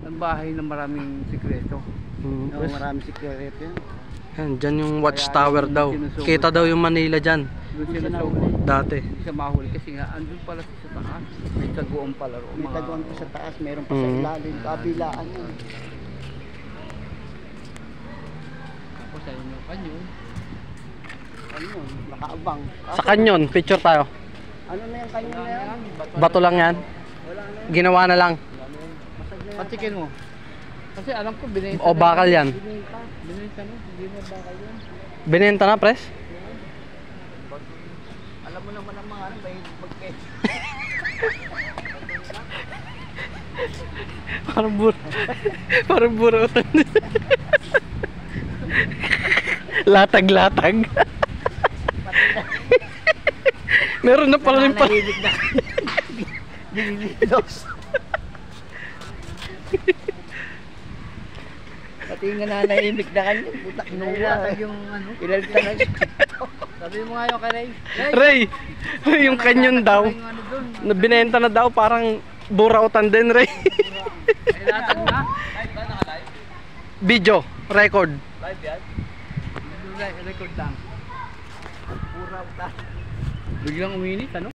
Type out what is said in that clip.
Ang bahay na maraming sikreto. Oo, maraming sikreto yan. Yan, dyan yung watchtower daw. Kita daw yung Manila dyan. Doon sila nahuli. Dati. Hindi siya mahuli kasi nga andun pala sa taas. May taguan pala. May taguan pa sa taas, meron pa sa ilalim, kabilaan yun. Tapos ayun yung kanyon. Ano yun, nakaabang. Sa kanyon, picture tayo. Ano na yung kanyon na yan? Bato lang yan. Wala na yan. Ginawa na lang. Masag na yan. Patikin mo. Kasi alam ko binenta. O bakal yan. Binenta. Binenta mo. Hindi mo bakal yun. Binenta na, pres? Alam mo naman ang mga ano, may mag-catch. Parang burutan. Latag-latag. Meron na pala rin pa. Dinilidos. Pati nga nanahimik na kanya, puta kinuha. Yung ano. Ilalita na siya. Sabi mo nga yung kay Ray. Ray, yung kanyon daw. Yung ano dun. Na binenta na daw, parang burautan din, Ray. Ay latag na. Live ba? Naka-live? Video, record. Live yan? Record lang. Pura uta. Biglang uminit ano?